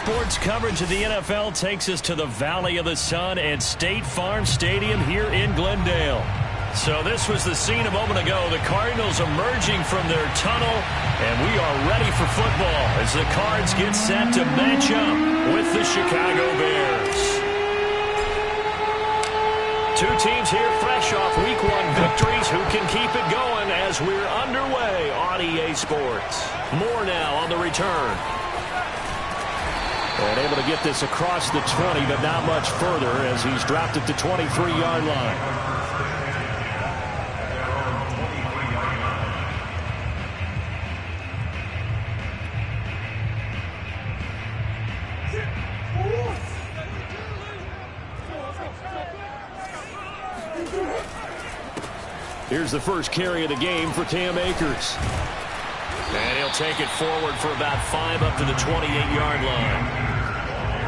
Sports coverage of the NFL takes us to the Valley of the Sun and State Farm Stadium here in Glendale. So this was the scene a moment ago. The Cardinals emerging from their tunnel, and we are ready for football as the Cards get set to match up with the Chicago Bears. Two teams here fresh off Week 1 victories. Who can keep it going as we're underway on EA Sports? More now on the return. And able to get this across the 20, but not much further as he's dropped it to 23-yard line. Here's the first carry of the game for Cam Akers. And he'll take it forward for about 5 up to the 28-yard line.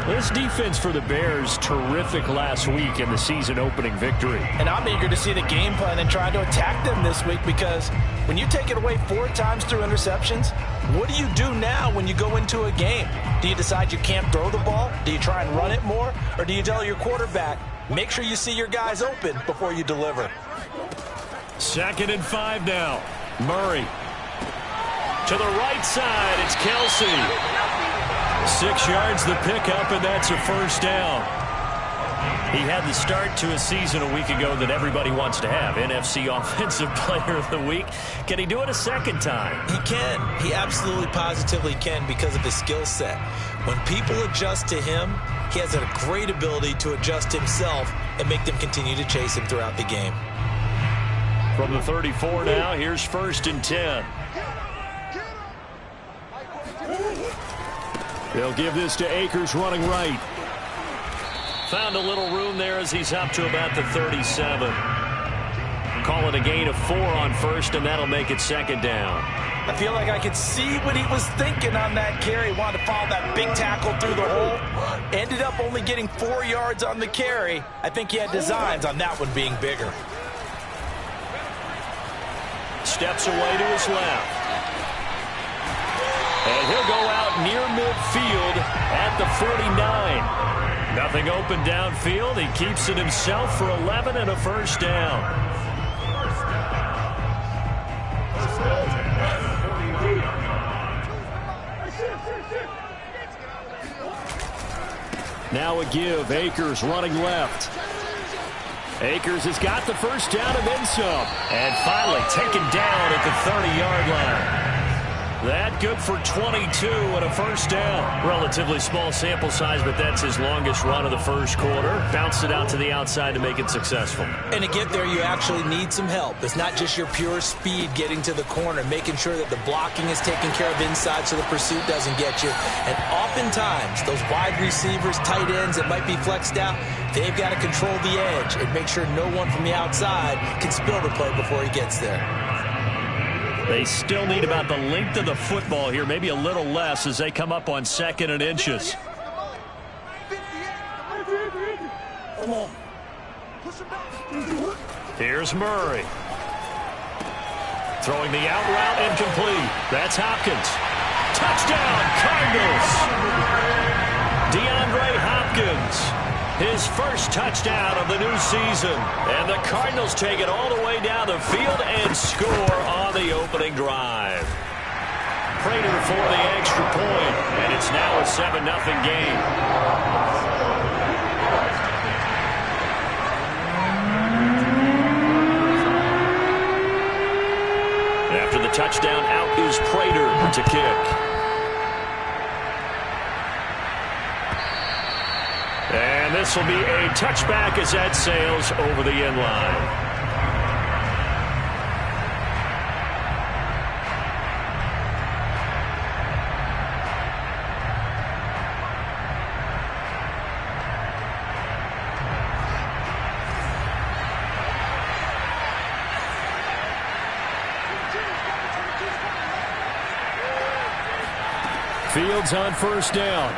This defense for the Bears, terrific last week in the season-opening victory. And I'm eager to see the game plan and try to attack them this week, because when you take it away 4 times through interceptions, what do you do now when you go into a game? Do you decide you can't throw the ball? Do you try and run it more? Or do you tell your quarterback, make sure you see your guys open before you deliver? 2nd and 5 now. Murray. To the right side, it's Kelsey. 6 yards the pickup, and that's a first down. He had the start to a season a week ago that everybody wants to have. NFC Offensive Player of the Week. Can he do it a second time? He can. He absolutely positively can because of his skill set. When people adjust to him, he has a great ability to adjust himself and make them continue to chase him throughout the game. From the 34 now, here's 1st and 10. They'll give this to Akers running right. Found a little room there as he's up to about the 37. Call it a gain of 4 on 1st, and that'll make it 2nd down. I feel like I could see what he was thinking on that carry. He wanted to follow that big tackle through the hole. Ended up only getting 4 yards on the carry. I think he had designs on that one being bigger. Steps away to his left. And he'll go out near midfield at the 49. Nothing open downfield. He keeps it himself for 11 and a first down. Now a give. Akers running left. Akers has got the first down and then some. And finally taken down at the 30-yard line. That good for 22 and a first down. Relatively small sample size, but that's his longest run of the first quarter. Bounced it out to the outside to make it successful. And to get there, you actually need some help. It's not just your pure speed getting to the corner, making sure that the blocking is taken care of inside so the pursuit doesn't get you. And oftentimes, those wide receivers, tight ends that might be flexed out, they've got to control the edge and make sure no one from the outside can spill the play before he gets there. They still need about the length of the football here, maybe a little less as they come up on 2nd and inches. Here's Murray. Throwing the out route incomplete. That's Hopkins. Touchdown, Cardinals. DeAndre Hopkins. His first touchdown of the new season. And the Cardinals take it all the way down the field and score on the opening drive. Prater for the extra point, and it's now a 7-0 game. After the touchdown, out is Prater to kick. And this will be a touchback as that sails over the end line. Fields on first down.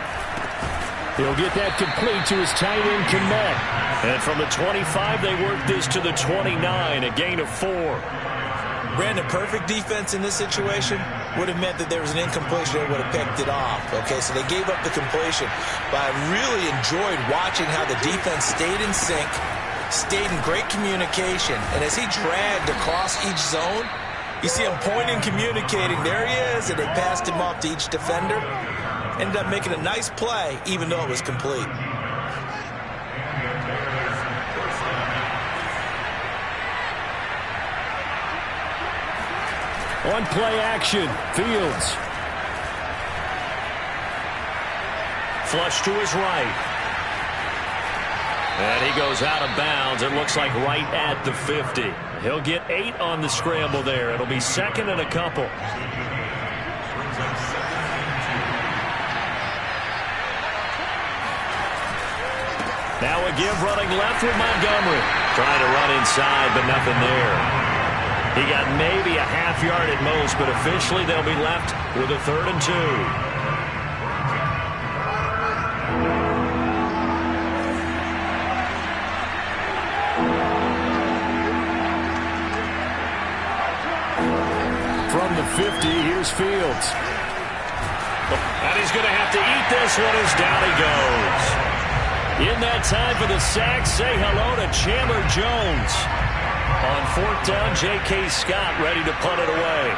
He'll get that complete to his tight end, Kmet. And from the 25, they work this to the 29, a gain of 4. Brandon, perfect defense in this situation. would have meant that there was an incompletion that would have picked it off. Okay, so they gave up the completion. But I really enjoyed watching how the defense stayed in sync, stayed in great communication, and as he dragged across each zone, you see him pointing, communicating. There he is, and they passed him off to each defender. Ended up making a nice play, even though it was complete. On play action, Fields. Flush to his right. And he goes out of bounds. It looks like right at the 50. He'll get 8 on the scramble there. It'll be second and a couple. Now a give running left with Montgomery. Trying to run inside, but nothing there. He got maybe a half yard at most, but officially they'll be left with a 3rd and 2. From the 50, here's Fields. And he's going to have to eat this one as down he goes. In that time for the sack, say hello to Chandler Jones. On 4th down, J.K. Scott ready to punt it away.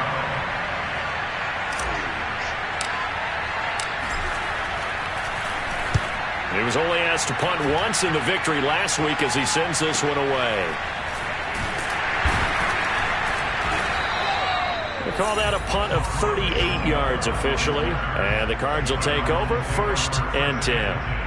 He was only asked to punt once in the victory last week as he sends this one away. We'll call that a punt of 38 yards officially. And the Cards will take over 1st and 10.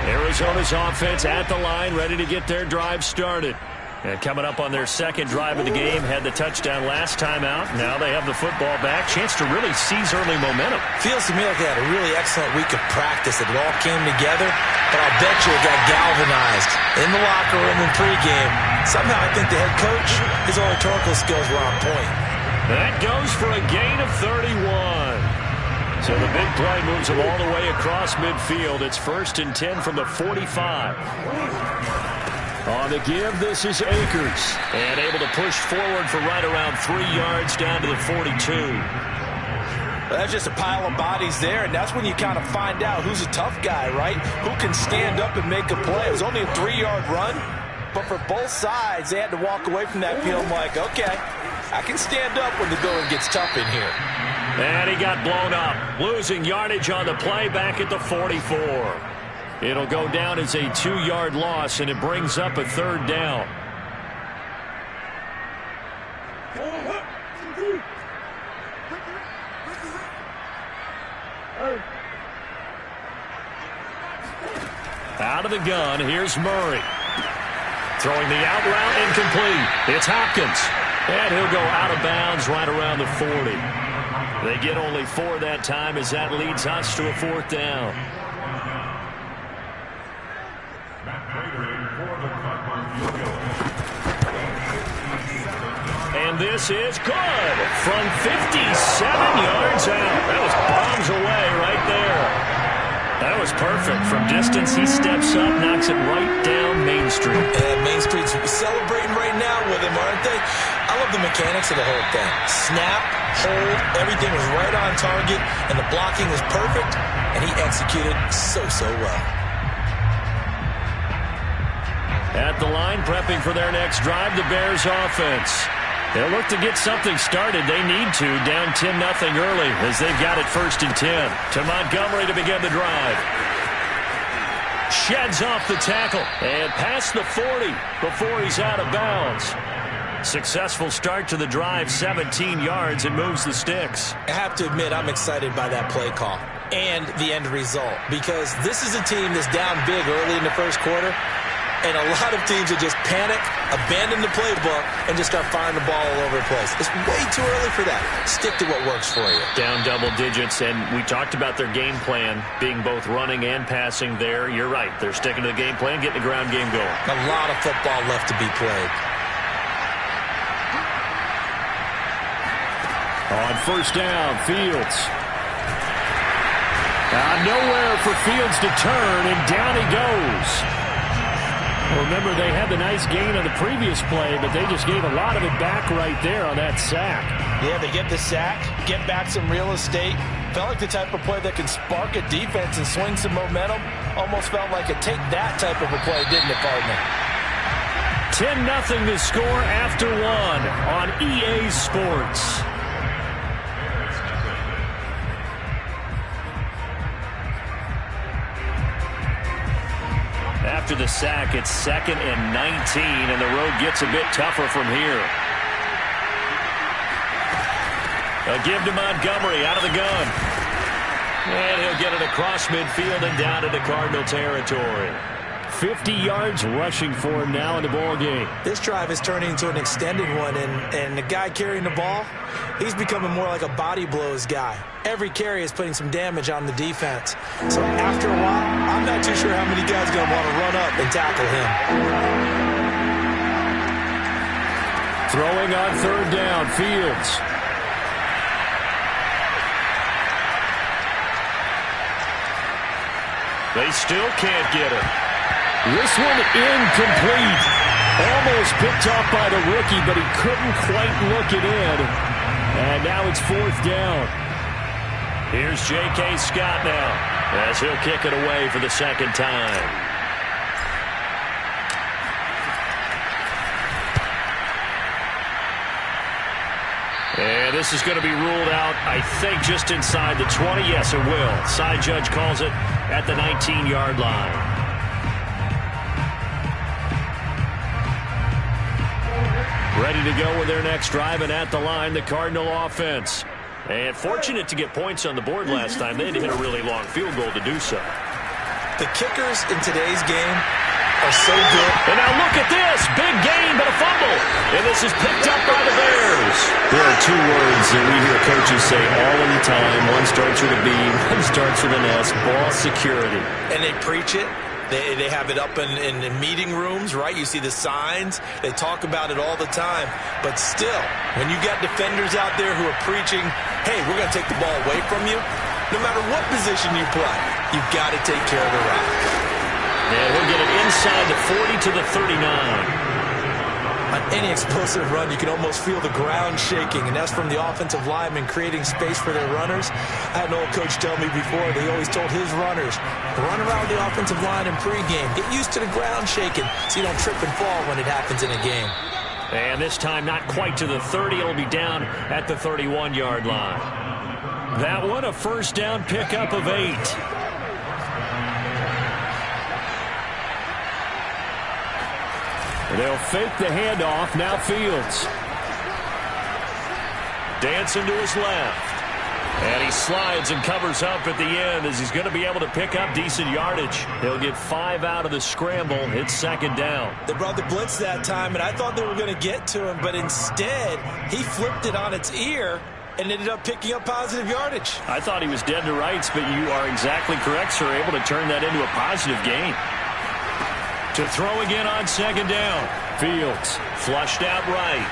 Arizona's offense at the line, ready to get their drive started. And coming up on their second drive of the game, had the touchdown last time out. Now they have the football back. Chance to really seize early momentum. Feels to me like they had a really excellent week of practice. It all came together, but I'll bet you it got galvanized in the locker room in pregame. Somehow I think the head coach, his oratorical skills were on point. That goes for a gain of 31. So the big play moves them all the way across midfield. It's 1st and 10 from the 45. On the give, this is Akers. And able to push forward for right around 3 yards down to the 42. Well, that's just a pile of bodies there, and that's when you kind of find out who's a tough guy, right? Who can stand up and make a play. It was only a 3-yard run, but for both sides, they had to walk away from that field like, okay, I can stand up when the going gets tough in here. And he got blown up, losing yardage on the play back at the 44. It'll go down as a 2-yard loss, and it brings up a 3rd down. Out of the gun, here's Murray. Throwing the out route, incomplete. It's Hopkins. And he'll go out of bounds right around the 40. They get only 4 that time as that leads us to a 4th down. And this is good from 57 yards out. That was bombs away right there. That was perfect. From distance, he steps up, knocks it right down Main Street. And Main Street's celebrating right now with him, aren't they? I love the mechanics of the whole thing. Snap, hold, everything was right on target, and the blocking was perfect, and he executed so well. At the line, prepping for their next drive, the Bears offense. They'll look to get something started. They need to, down 10-0 early as they've got it 1st and 10. To Montgomery to begin the drive. Sheds off the tackle and past the 40 before he's out of bounds. Successful start to the drive, 17 yards, and moves the sticks. I have to admit, I'm excited by that play call and the end result, because this is a team that's down big early in the first quarter, and a lot of teams will just panic, abandon the playbook, and just start firing the ball all over the place. It's way too early for that. Stick to what works for you. Down double digits, and we talked about their game plan being both running and passing there. You're right. They're sticking to the game plan, getting the ground game going. A lot of football left to be played. On 1st down, Fields. Nowhere for Fields to turn, and down he goes. Well, remember, they had the nice gain on the previous play, but they just gave a lot of it back right there on that sack. Yeah, they get the sack, get back some real estate. Felt like the type of play that can spark a defense and swing some momentum. Almost felt like a take that type of a play, didn't it, partner? 10-0 to score after one on EA Sports. After the sack, it's 2nd and 19, and the road gets a bit tougher from here. A give to Montgomery out of the gun. And he'll get it across midfield and down into Cardinal territory. 50 yards rushing for him now in the ball game. This drive is turning into an extended one, and the guy carrying the ball, he's becoming more like a body blows guy. Every carry is putting some damage on the defense. So after a while, I'm not too sure how many guys are going to want to run up and tackle him. Throwing on 3rd down, Fields. They still can't get it. This one incomplete. Almost picked off by the rookie, but he couldn't quite look it in. And now it's 4th down. Here's J.K. Scott now, as he'll kick it away for the 2nd time. And this is going to be ruled out, I think, just inside the 20. Yes, it will. Side judge calls it at the 19-yard line. Ready to go with their next drive, and at the line, the Cardinal offense. And fortunate to get points on the board last time. They had to hit a really long field goal to do so. The kickers in today's game are so good. And now look at this. Big gain, but a fumble. And this is picked up by the Bears. There are 2 words that we hear coaches say all of the time. One starts with a B, one starts with an S. Ball security. And they preach it. They have it up in meeting rooms, right? You see the signs. They talk about it all the time. But still, when you got defenders out there who are preaching, hey, we're going to take the ball away from you, no matter what position you play, you've got to take care of the rock. And he'll get it inside the 40 to the 39. On any explosive run, you can almost feel the ground shaking, and that's from the offensive linemen creating space for their runners. I had an old coach tell me before, they always told his runners, run around the offensive line in pregame. Get used to the ground shaking so you don't trip and fall when it happens in a game. And this time not quite to the 30. It'll be down at the 31-yard line. That one a 1st down pickup of 8. They'll fake the handoff. Now Fields. Dancing to his left. And he slides and covers up at the end as he's going to be able to pick up decent yardage. He'll get 5 out of the scramble. It's 2nd down. They brought the blitz that time, and I thought they were going to get to him, but instead he flipped it on its ear and ended up picking up positive yardage. I thought he was dead to rights, but you are exactly correct, sir. Able to turn that into a positive gain. To throw again on 2nd down. Fields flushed out right.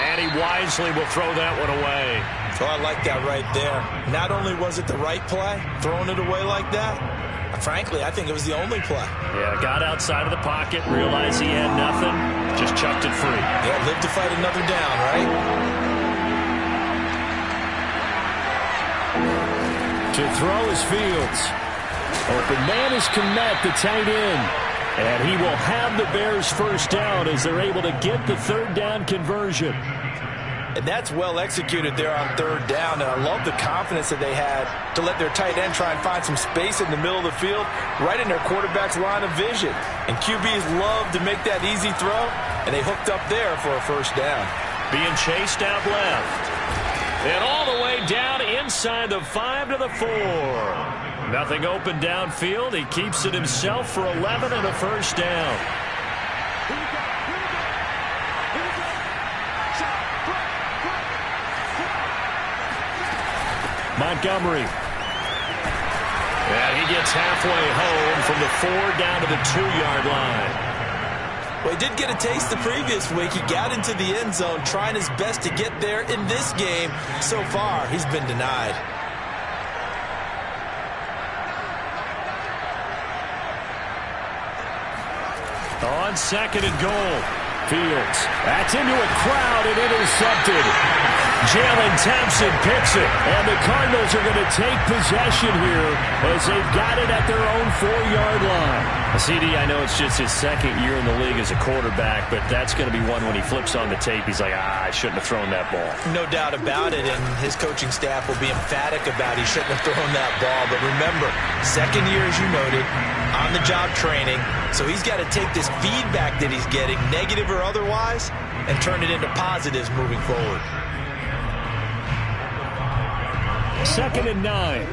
And he wisely will throw that one away. Oh, I like that right there. Not only was it the right play, throwing it away like that, frankly, I think it was the only play. Yeah, got outside of the pocket, realized he had nothing, just chucked it free. Yeah, live to fight another down, right? To throw is Fields. Open man is Kmet, the tight end. And he will have the Bears 1st down as they're able to get the 3rd down conversion. And that's well executed there on 3rd down. And I love the confidence that they had to let their tight end try and find some space in the middle of the field, right in their quarterback's line of vision. And QBs love to make that easy throw, and they hooked up there for a 1st down. Being chased out left. And all the way down inside the 5 to the 4. Nothing open downfield. He keeps it himself for 11 and a 1st down. Montgomery. And he gets halfway home from the 4 down to the 2-yard line. Well, he did get a taste the previous week. He got into the end zone trying his best to get there in this game. So far, he's been denied. On second and goal. Fields. That's into a crowd and intercepted. Jalen Thompson picks it. And the Cardinals are going to take possession here as they've got it at their own 4-yard line. CD, I know it's just his second year in the league as a quarterback, but that's going to be one when he flips on the tape. He's like, I shouldn't have thrown that ball. No doubt about it, and his coaching staff will be emphatic about he shouldn't have thrown that ball. But remember, second year, as you noted, on-the-job training. So he's got to take this feedback that he's getting, negative or otherwise, and turn it into positives moving forward. 2nd and 9.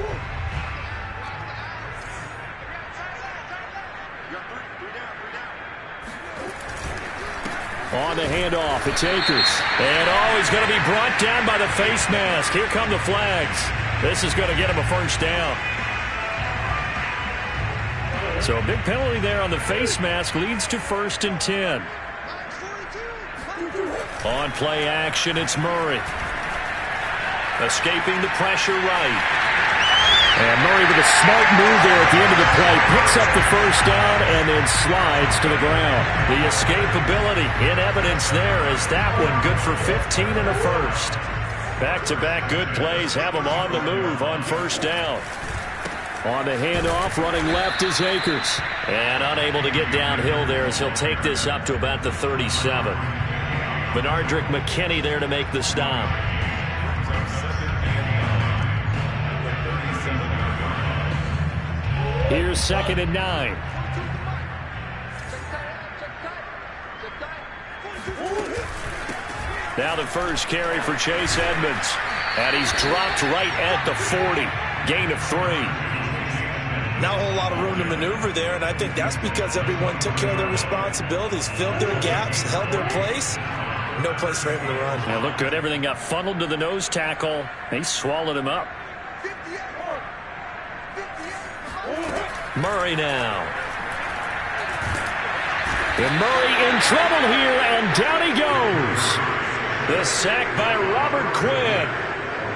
On the handoff, it's Akers. And he's going to be brought down by the face mask. Here come the flags. This is going to get him a first down. So a big penalty there on the face mask leads to 1st and 10. On play action, it's Murray. Escaping the pressure right. And Murray with a smart move there at the end of the play. Picks up the first down and then slides to the ground. The escapability in evidence there as that one good for 15 and a first. Back-to-back good plays have him on the move on first down. On the handoff, running left is Akers. And unable to get downhill there as he'll take this up to about the 37. Benardrick McKinney there to make the stop. Here's 2nd and 9. Now the first carry for Chase Edmonds. And he's dropped right at the 40. Gain of 3. Not a whole lot of room to maneuver there, and I think that's because everyone took care of their responsibilities, filled their gaps, held their place. No place for him to run. Yeah, looked good. Everything got funneled to the nose tackle. He swallowed him up. Murray now. And Murray in trouble here, and down he goes. The sack by Robert Quinn.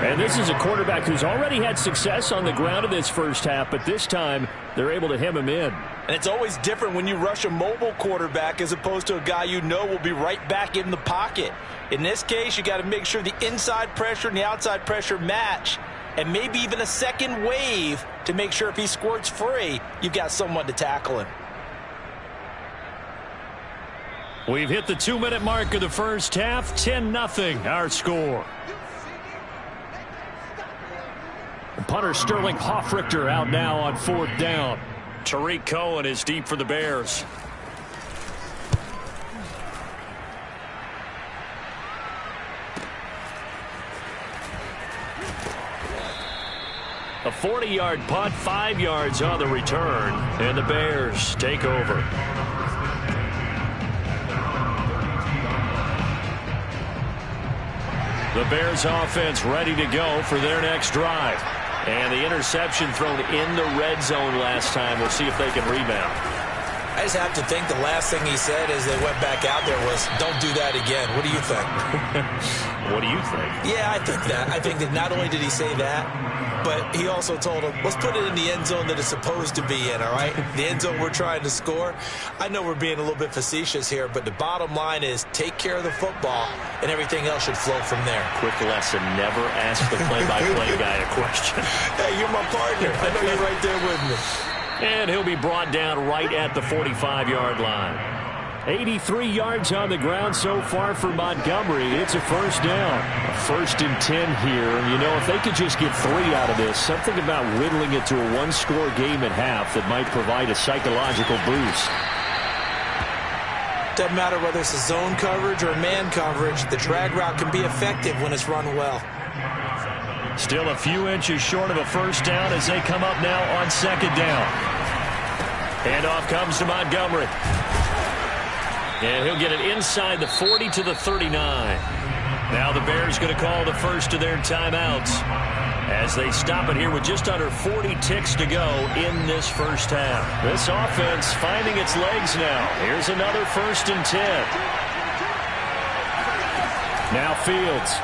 And this is a quarterback who's already had success on the ground in this first half, but this time they're able to hem him in. And it's always different when you rush a mobile quarterback as opposed to a guy you know will be right back in the pocket. In this case, you got to make sure the inside pressure and the outside pressure match, and maybe even a second wave to make sure if he squirts free, you've got someone to tackle him. We've hit the 2-minute mark of the first half. 10-0 our score. Punter Sterling Hoffrichter out now on 4th down. Tariq Cohen is deep for the Bears. A 40-yard punt, 5 yards on the return, and the Bears take over. The Bears offense ready to go for their next drive. And the interception thrown in the red zone last time. We'll see if they can rebound. I just have to think the last thing he said as they went back out there was, don't do that again. What do you think? What do you think? Yeah, I think that. I think that not only did he say that, but he also told him, let's put it in the end zone that it's supposed to be in, all right? The end zone we're trying to score. I know we're being a little bit facetious here, but the bottom line is take care of the football, and everything else should flow from there. Quick lesson, never ask the play-by-play guy a question. Hey, you're my partner. I know you're right there with me. And he'll be brought down right at the 45-yard line. 83 yards on the ground so far for Montgomery. It's a first down. A 1st and 10 here. And, you know, if they could just get 3 out of this, something about whittling it to a 1-score game at half that might provide a psychological boost. Doesn't matter whether it's a zone coverage or man coverage. The drag route can be effective when it's run well. Still a few inches short of a first down as they come up now on 2nd down. Handoff comes to Montgomery. And he'll get it inside the 40 to the 39. Now the Bears going to call the first of their timeouts as they stop it here with just under 40 ticks to go in this first half. This offense finding its legs now. Here's another 1st and 10. Now Fields.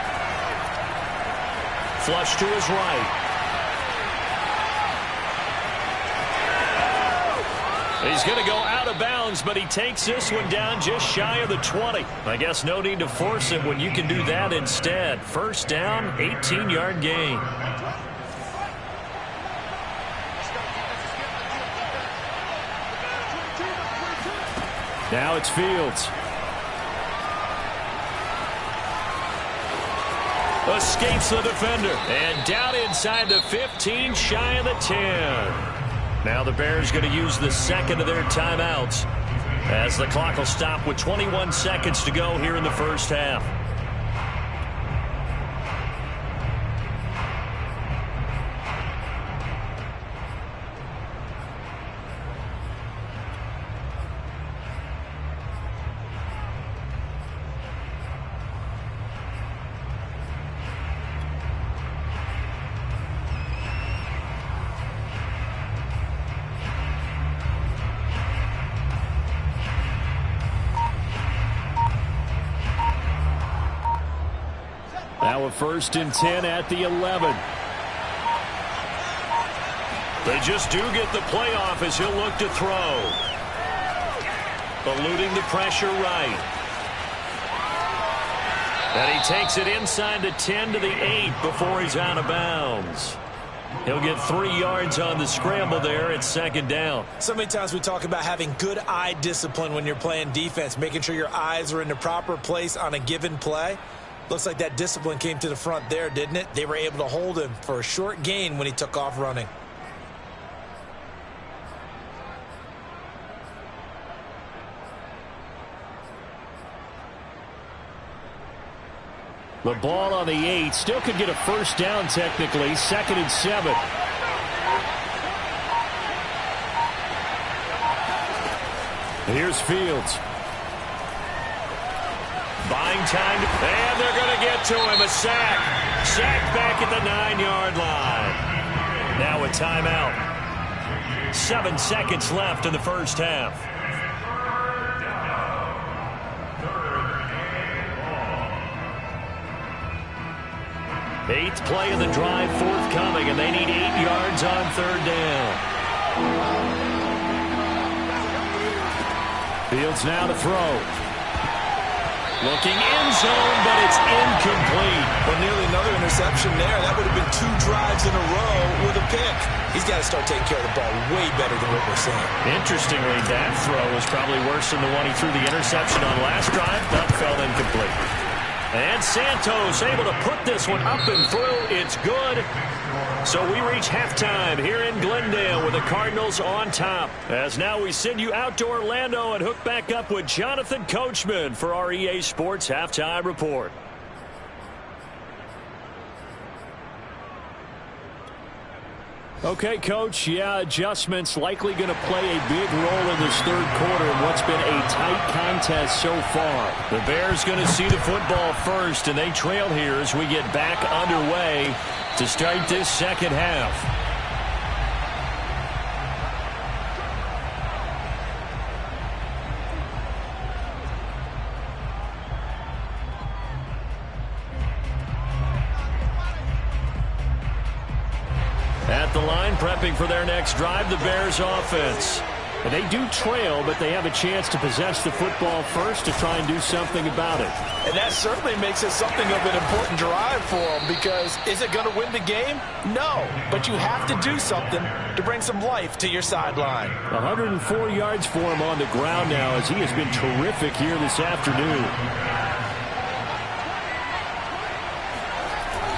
Flush to his right. He's going to go out of bounds, but he takes this one down just shy of the 20. I guess no need to force it when you can do that instead. First down, 18-yard gain. Now it's Fields. Escapes the defender. And down inside the 15, shy of the 10. Now the Bears going to use the second of their timeouts as the clock will stop with 21 seconds to go here in the first half. Now a 1st and 10 at the 11. They just do get the playoff as he'll look to throw. Eluding the pressure right. And he takes it inside the 10 to the 8 before he's out of bounds. He'll get 3 yards on the scramble there at 2nd down. So many times we talk about having good eye discipline when you're playing defense, making sure your eyes are in the proper place on a given play. Looks like that discipline came to the front there, didn't it? They were able to hold him for a short gain when he took off running. The ball on the 8. Still could get a first down technically. 2nd and 7. Here's Fields. Buying time, and they're going to get to him. A sack. Sack back at the 9-yard line. Now a timeout. 7 seconds left in the first half. Eighth play of the drive forthcoming, and they need 8 yards on 3rd down. Fields now to throw. Looking end zone, but it's incomplete. Well, nearly another interception there. That would have been 2 drives in a row with a pick. He's got to start taking care of the ball way better than what we're seeing. Interestingly, that throw was probably worse than the one he threw the interception on last drive. That fell incomplete. And Santos able to put this one up and through. It's good. So we reach halftime here in Glendale with the Cardinals on top. As now we send you out to Orlando and hook back up with Jonathan Coachman for our EA Sports Halftime Report. Okay, Coach, yeah, adjustments likely going to play a big role in this 3rd quarter in what's been a tight contest so far. The Bears going to see the football first, and they trail here as we get back underway to start this 2nd half. At the line, prepping for their next drive, the Bears offense. And they do trail, but they have a chance to possess the football first to try and do something about it. And that certainly makes it something of an important drive for them, because is it going to win the game? No, but you have to do something to bring some life to your sideline. 104 yards for him on the ground now, as he has been terrific here this afternoon.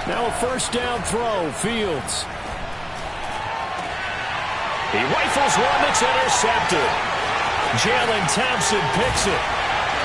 Now a 1st down throw, Fields. He rifles one that's intercepted. Jalen Thompson picks it.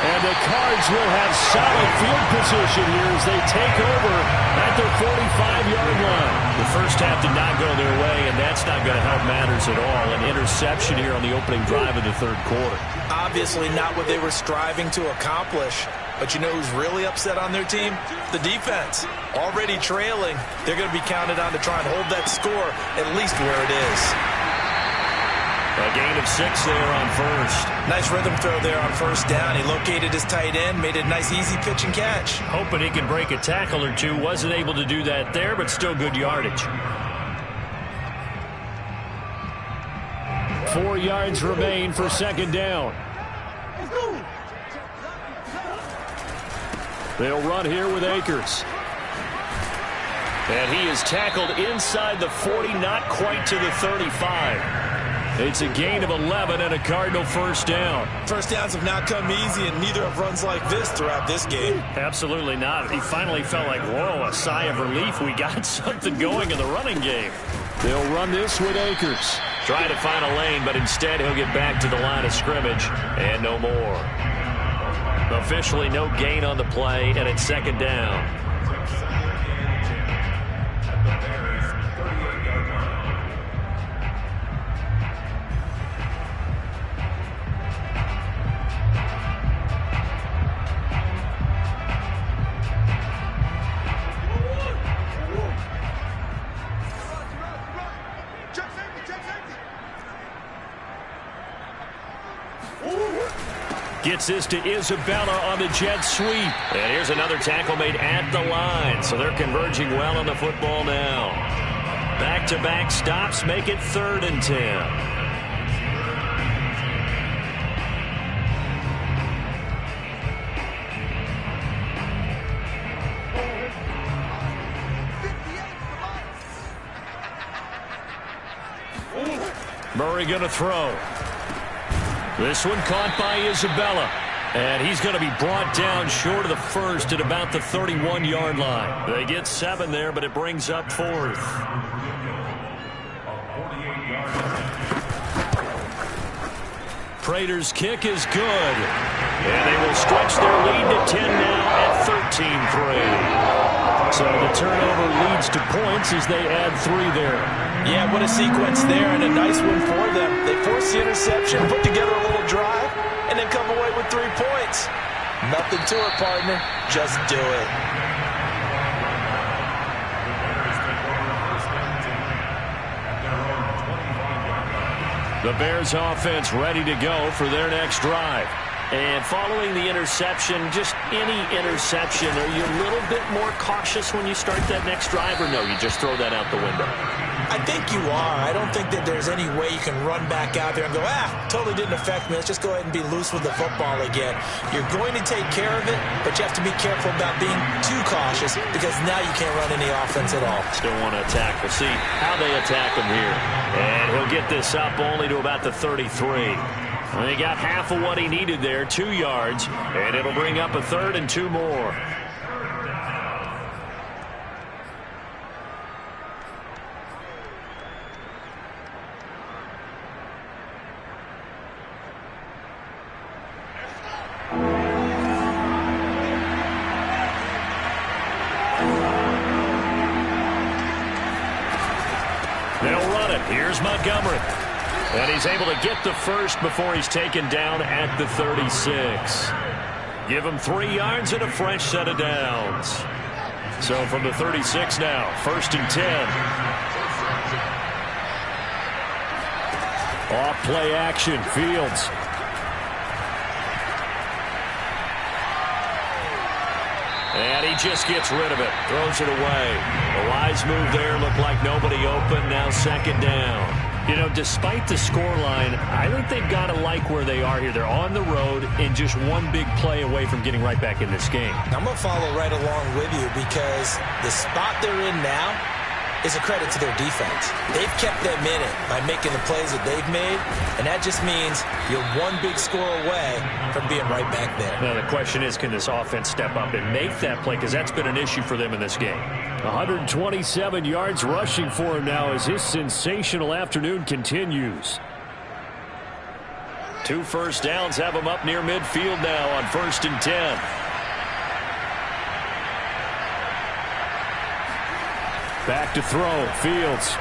And the Cards will have solid field position here as they take over at their 45-yard line. The first half did not go their way, and that's not going to help matters at all. An interception here on the opening drive of the 3rd quarter. Obviously not what they were striving to accomplish. But you know who's really upset on their team? The defense. Already trailing. They're going to be counted on to try and hold that score at least where it is. A gain of 6 there on 1st. Nice rhythm throw there on 1st down. He located his tight end, made a nice easy pitch and catch. Hoping he can break a tackle or two. Wasn't able to do that there, but still good yardage. 4 yards remain for second down. They'll run here with Akers. And he is tackled inside the 40, not quite to the 35. It's a gain of 11 and a Cardinal first down. First downs have not come easy, and neither have runs like this throughout this game. Absolutely not. He finally felt like, whoa, a sigh of relief. We got something going in the running game. They'll run this with Akers. Trying to find a lane, but instead he'll get back to the line of scrimmage and no more. Officially no gain on the play, and it's second down. Gets this to Isabella on the jet sweep. And here's another tackle made at the line. So they're converging well on the football now. Back-to-back stops make it 3rd and 10. Murray going to throw. This one caught by Isabella. And he's going to be brought down short of the first at about the 31-yard line. They get 7 there, but it brings up 4th. Prater's kick is good. And they will stretch their lead to 10 now at 13-3. So the turnover leads to points as they add 3 there. Yeah, what a sequence there, and a nice one for them. They force the interception, put together a little drive, and then come away with 3 points. Nothing to it, partner. Just do it. The Bears offense ready to go for their next drive. And following the interception, just any interception, are you a little bit more cautious when you start that next drive, or no, you just throw that out the window? I think you are. I don't think that there's any way you can run back out there and go, totally didn't affect me. Let's just go ahead and be loose with the football again. You're going to take care of it, but you have to be careful about being too cautious because now you can't run any offense at all. Still want to attack. We'll see how they attack him here. And he'll get this up only to about the 33. And he got half of what he needed there, 2 yards, and it'll bring up a 3rd and 2 more. They'll run it. Here's Montgomery. And he's able to get the first before he's taken down at the 36. Give him 3 yards and a fresh set of downs. So from the 36 now, 1st and 10. Off play action, Fields. And he just gets rid of it, throws it away. A wise move there, looked like nobody open, now 2nd down. You know, despite the scoreline, I think they've got to like where they are here. They're on the road and just one big play away from getting right back in this game. I'm going to follow right along with you because the spot they're in now is a credit to their defense. They've kept them in it by making the plays that they've made, and that just means you're one big score away from being right back there. Now, the question is, can this offense step up and make that play? Because that's been an issue for them in this game. 127 yards rushing for him now as his sensational afternoon continues. 2 first downs have him up near midfield now on 1st and 10. Back to throw, Fields.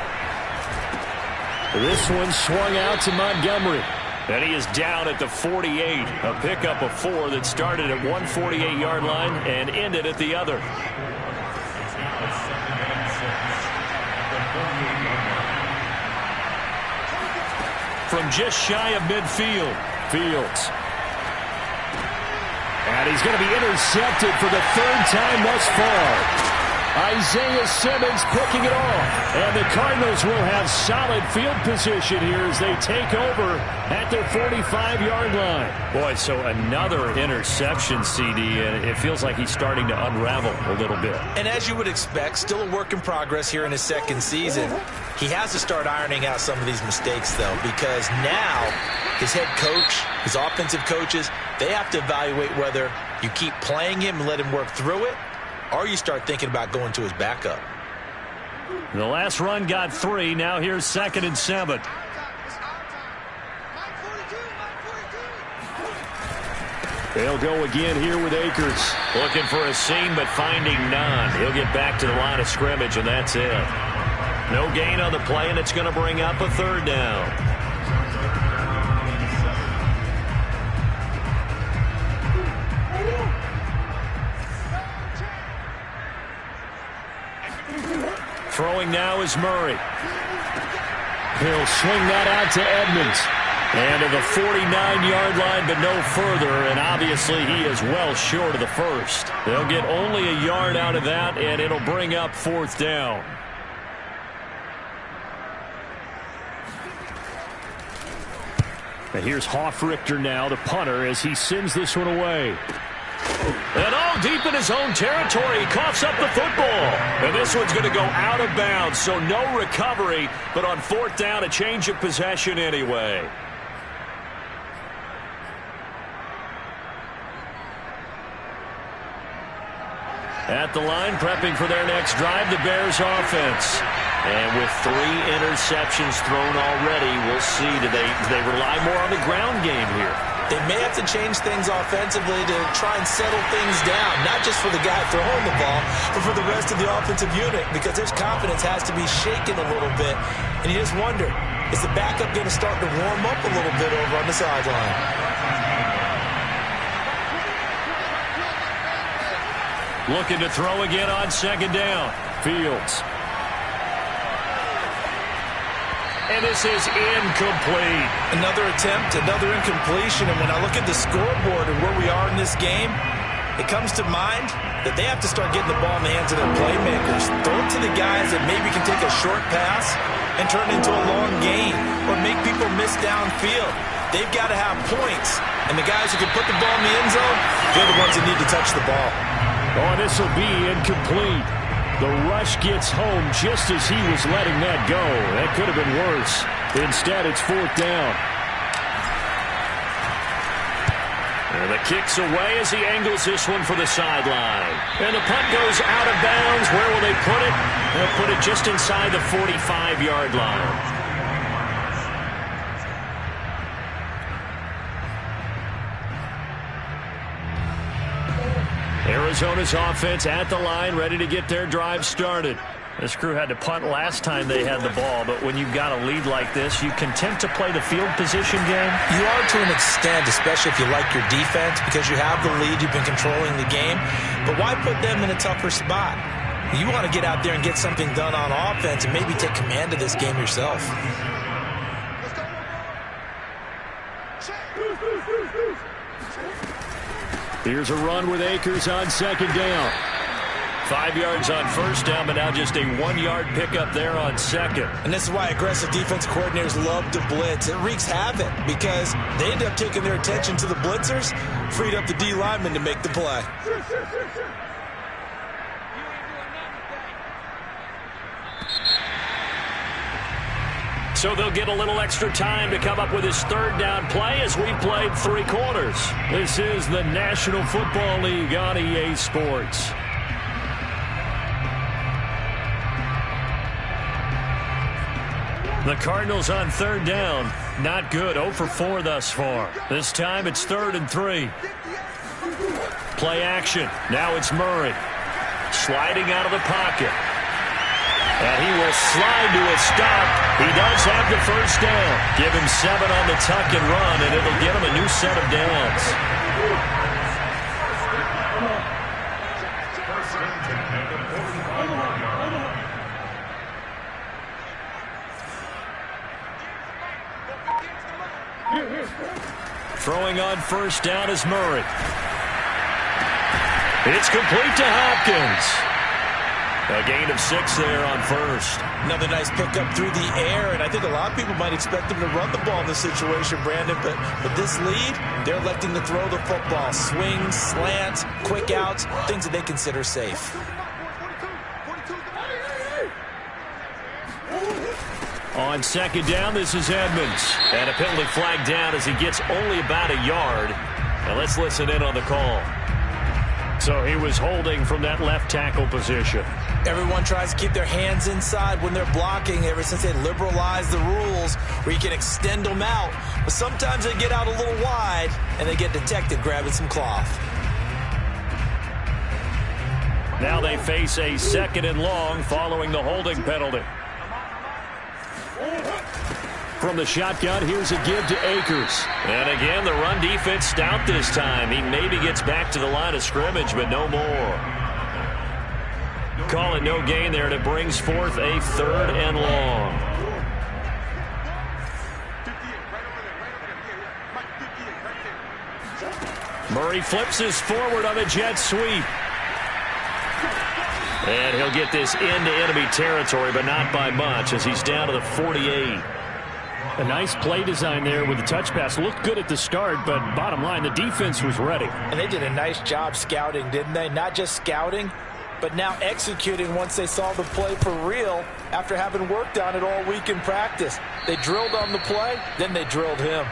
This one swung out to Montgomery. And he is down at the 48. A pickup of 4 that started at one 48-yard line and ended at the other. From just shy of midfield, Fields. And he's going to be intercepted for the 3rd time thus far. Isaiah Simmons picking it off. And the Cardinals will have solid field position here as they take over at their 45-yard line. Boy, so another interception, CD, and it feels like he's starting to unravel a little bit. And as you would expect, still a work in progress here in his second season. He has to start ironing out some of these mistakes, though, because now his head coach, his offensive coaches, they have to evaluate whether you keep playing him and let him work through it, or you start thinking about going to his backup. The last run got 3. Now here's 2nd and 7. They'll go again here with Akers. Looking for a seam, but finding none. He'll get back to the line of scrimmage, and that's it. No gain on the play, and it's going to bring up a 3rd down. Throwing now is Murray. He'll swing that out to Edmonds. And to the 49-yard line, but no further. And obviously he is well short of the first. They'll get only a yard out of that, and it'll bring up 4th down. And here's Hofrichter now, the punter, as he sends this one away. And all deep in his own territory, he coughs up the football. And this one's going to go out of bounds, so no recovery. But on 4th down, a change of possession anyway. At the line, prepping for their next drive, the Bears offense. And with 3 interceptions thrown already, we'll see. Do they rely more on the ground game here? They may have to change things offensively to try and settle things down, not just for the guy throwing the ball, but for the rest of the offensive unit, because his confidence has to be shaken a little bit. And you just wonder, is the backup going to start to warm up a little bit over on the sideline? Looking to throw again on 2nd down. Fields. And this is incomplete. Another attempt, another incompletion. And when I look at the scoreboard and where we are in this game, it comes to mind that they have to start getting the ball in the hands of their playmakers. Throw it to the guys that maybe can take a short pass and turn it into a long gain or make people miss downfield. They've got to have points. And the guys who can put the ball in the end zone, they're the ones that need to touch the ball. Oh, this will be incomplete. The rush gets home just as he was letting that go. That could have been worse. Instead, it's 4th down. And the kick's away as he angles this one for the sideline. And the punt goes out of bounds. Where will they put it? They'll put it just inside the 45-yard line. Arizona's offense at the line, ready to get their drive started. This crew had to punt last time they had the ball, but when you've got a lead like this, you content to play the field position game? You are to an extent, especially if you like your defense, because you have the lead, you've been controlling the game. But why put them in a tougher spot? You want to get out there and get something done on offense and maybe take command of this game yourself. Here's a run with Akers on 2nd down. 5 yards on 1st down, but now just a 1-yard pickup there on 2nd. And this is why aggressive defense coordinators love to blitz. It wreaks havoc because they end up taking their attention to the blitzers, freed up the D lineman to make the play. So they'll get a little extra time to come up with his 3rd down play as we played 3 quarters. This is the National Football League on EA Sports. The Cardinals on 3rd down. Not good. 0 for 4 thus far. This time it's 3rd and 3. Play action. Now it's Murray. Sliding out of the pocket. And he will slide to a stop. He does have the 1st down. Give him 7 on the tuck and run, and it'll get him a new set of downs. Throwing on 1st down is Murray. It's complete to Hopkins. A gain of 6 there on first. Another nice pickup through the air, and I think a lot of people might expect him to run the ball in this situation, Brandon, but with this lead, they're electing to throw the football. Swings, slants, quick outs, things that they consider safe. On second down, this is Edmonds. And a penalty flag down as he gets only about a yard. Now let's listen in on the call. So he was holding from that left tackle position. Everyone tries to keep their hands inside when they're blocking ever since they liberalized the rules where you can extend them out. But sometimes they get out a little wide and they get detected grabbing some cloth. Now they face a 2nd and long following the holding penalty. From the shotgun, here's a give to Akers. And again, the run defense stout this time. He maybe gets back to the line of scrimmage, but no more. Call it no gain there, and it brings forth a 3rd and long. Murray flips his forward on a jet sweep. And he'll get this into enemy territory, but not by much as he's down to the 48. A nice play design there with the touch pass. Looked good at the start, but bottom line, the defense was ready. And they did a nice job scouting, didn't they? Not just scouting, but now executing once they saw the play for real after having worked on it all week in practice. They drilled on the play, then they drilled him.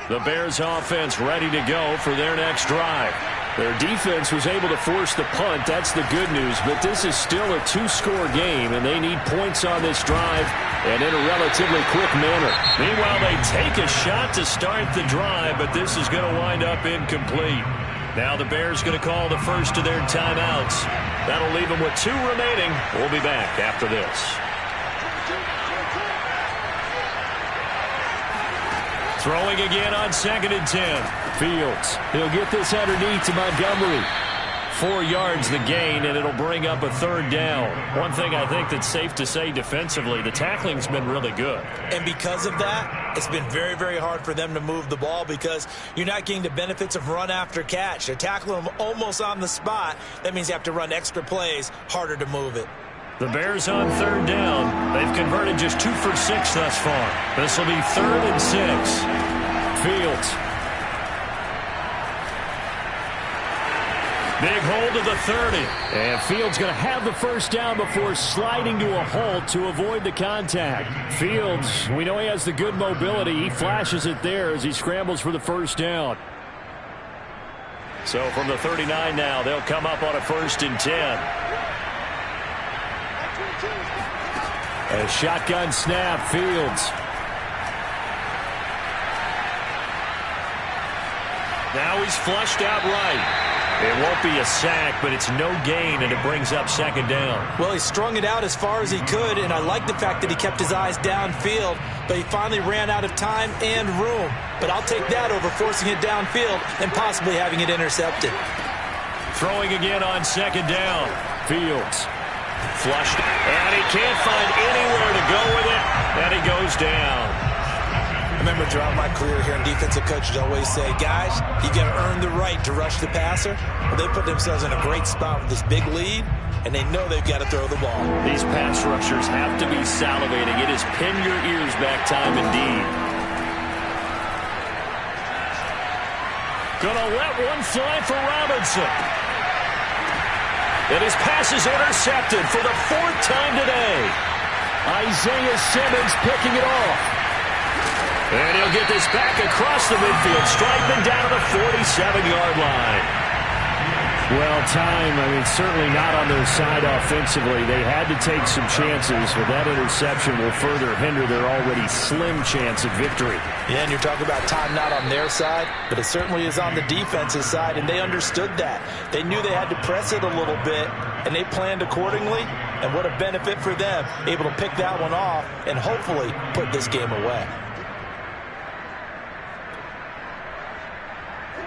The Bears offense ready to go for their next drive. Their defense was able to force the punt. That's the good news. But this is still a 2-score game, and they need points on this drive and in a relatively quick manner. Meanwhile, they take a shot to start the drive, but this is going to wind up incomplete. Now the Bears going to call the first of their timeouts. That'll leave them with 2 remaining. We'll be back after this. Throwing again on 2nd and 10. Fields. He'll get this underneath to Montgomery. 4 yards the gain, and it'll bring up a 3rd down. One thing I think that's safe to say defensively, the tackling's been really good. And because of that, it's been very, very hard for them to move the ball because you're not getting the benefits of run after catch. They're tackling them almost on the spot. That means you have to run extra plays, harder to move it. The Bears on 3rd down. They've converted just 2 for 6 thus far. This will be 3rd and 6. Fields. Big hold of the 30. And Fields going to have the first down before sliding to a halt to avoid the contact. Fields, we know he has the good mobility. He flashes it there as he scrambles for the first down. So from the 39 now, they'll come up on a 1st and 10. A shotgun snap, Fields. Now he's flushed out right. It won't be a sack, but it's no gain, and it brings up 2nd down. Well, he strung it out as far as he could, and I like the fact that he kept his eyes downfield, but he finally ran out of time and room. But I'll take that over forcing it downfield and possibly having it intercepted. Throwing again on 2nd down. Fields. Flushed, and he can't find anywhere to go with it, and he goes down. I remember throughout my career here in defensive coaches always say, guys, you got to earn the right to rush the passer. Well, they put themselves in a great spot with this big lead, and they know they've got to throw the ball. These pass rushers have to be salivating. It is pin your ears back time indeed. Gonna let one fly for Robinson. And his pass is intercepted for the 4th time today. Isaiah Simmons picking it off. And he'll get this back across the midfield. Striking down to the 47-yard line. Well, time, certainly not on their side offensively. They had to take some chances, but that interception will further hinder their already slim chance at victory. Yeah, and you're talking about time not on their side, but it certainly is on the defense's side, and they understood that. They knew they had to press it a little bit, and they planned accordingly, and what a benefit for them, able to pick that one off and hopefully put this game away.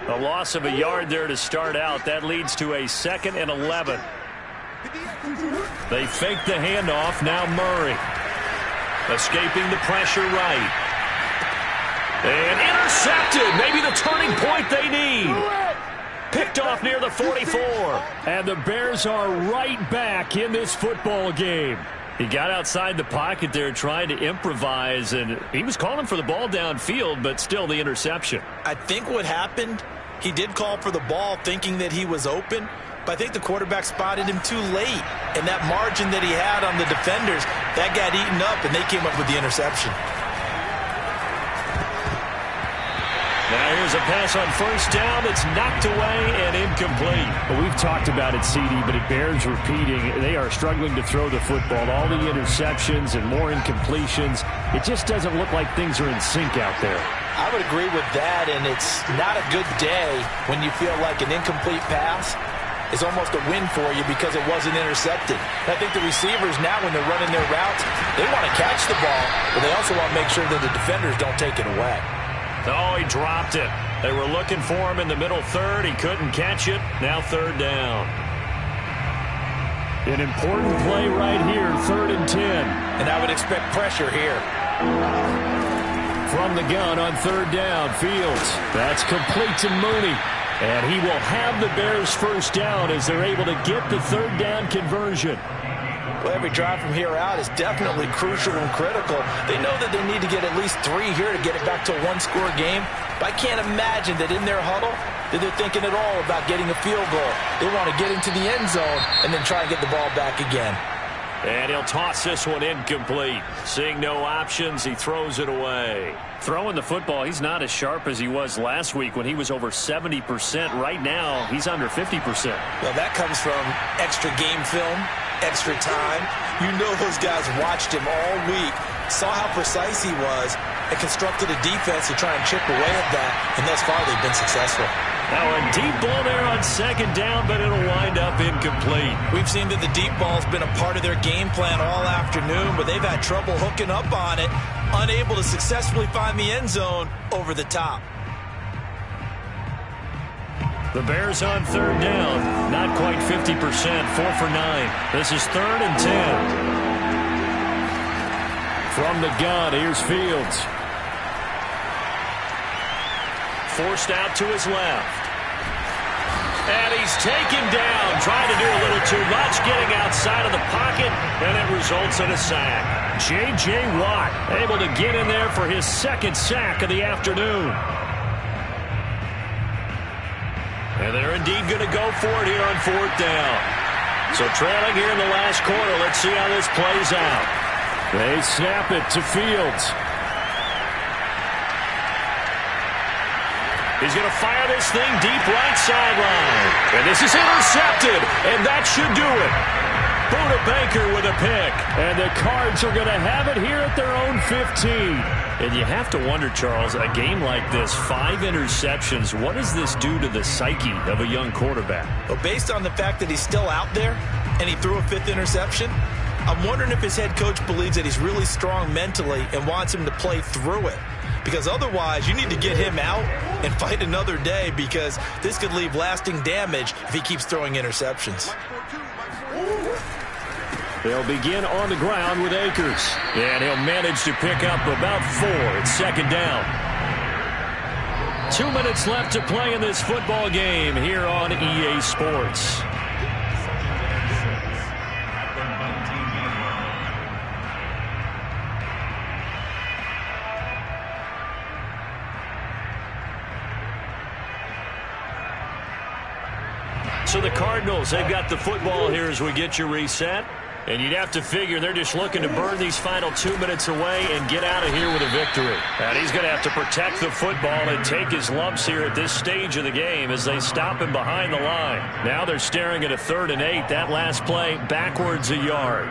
A loss of a yard there to start out. That leads to a 2nd and 11. They fake the handoff. Now Murray. Escaping the pressure right. And intercepted. Maybe the turning point they need. Picked off near the 44. And the Bears are right back in this football game. He got outside the pocket there trying to improvise, and he was calling for the ball downfield, but still the interception. I think what happened, he did call for the ball thinking that he was open, but I think the quarterback spotted him too late. And that margin that he had on the defenders, that got eaten up, and they came up with the interception. Now here's a pass on first down that's knocked away and incomplete. Well, we've talked about it, CD, but it bears repeating. They are struggling to throw the football. All the interceptions and more incompletions. It just doesn't look like things are in sync out there. I would agree with that, and it's not a good day when you feel like an incomplete pass is almost a win for you because it wasn't intercepted. And I think the receivers now, when they're running their routes, they want to catch the ball, but they also want to make sure that the defenders don't take it away. Oh, he dropped it. They were looking for him in the middle third. He couldn't catch it. Now third down. An important play right here, 3rd and 10. And I would expect pressure here. From the gun on 3rd down, Fields. That's complete to Mooney. And he will have the Bears first down as they're able to get the 3rd down conversion. Well, every drive from here out is definitely crucial and critical. They know that they need to get at least 3 here to get it back to a one-score game. But I can't imagine that in their huddle that they're thinking at all about getting a field goal. They want to get into the end zone and then try and get the ball back again. And he'll toss this one incomplete. Seeing no options, he throws it away. Throwing the football, he's not as sharp as he was last week when he was over 70%. Right now, he's under 50%. Well, that comes from extra game film, extra time. You know those guys watched him all week, saw how precise he was, and constructed a defense to try and chip away at that, and thus far they've been successful. Now a deep ball there on 2nd down, but it'll wind up incomplete. We've seen that the deep ball's been a part of their game plan all afternoon, but they've had trouble hooking up on it, unable to successfully find the end zone over the top. The Bears on 3rd down, not quite 50%, 4 for 9. This is 3rd and 10. From the gun, here's Fields. Forced out to his left. And he's taken down, trying to do a little too much, getting outside of the pocket, and it results in a sack. J.J. Watt able to get in there for his 2nd sack of the afternoon. And they're indeed going to go for it here on 4th down. So trailing here in the last quarter, let's see how this plays out. They snap it to Fields. He's going to fire this thing deep right sideline. And this is intercepted, and that should do it. Buda Baker with a pick. And the Cards are going to have it here at their own 15. And you have to wonder, Charles, a game like this, 5 interceptions, what does this do to the psyche of a young quarterback? Well, based on the fact that he's still out there and he threw a 5th interception, I'm wondering if his head coach believes that he's really strong mentally and wants him to play through it. Because otherwise, you need to get him out and fight another day, because this could leave lasting damage if he keeps throwing interceptions. They'll begin on the ground with Akers. And he'll manage to pick up about 4 at 2nd down. 2 minutes left to play in this football game here on EA Sports. So the Cardinals, they've got the football here as we get you reset. And you'd have to figure they're just looking to burn these final 2 minutes away and get out of here with a victory. And he's going to have to protect the football and take his lumps here at this stage of the game as they stop him behind the line. Now they're staring at a 3rd and 8. That last play, backwards a yard.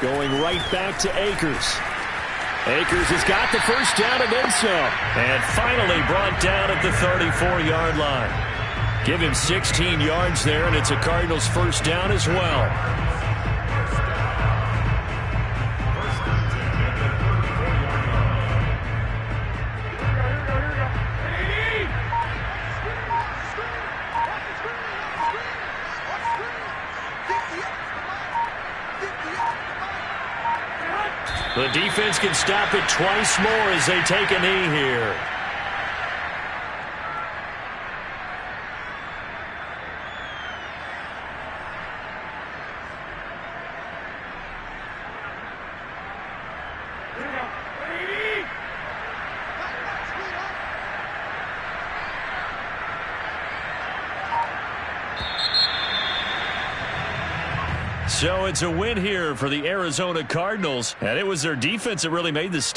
Going right back to Akers. Akers has got the first down and then some. And finally brought down at the 34-yard line. Give him 16 yards there, and it's a Cardinals first down as well. The defense can stop it twice more as they take a knee here. So it's a win here for the Arizona Cardinals, and it was their defense that really made the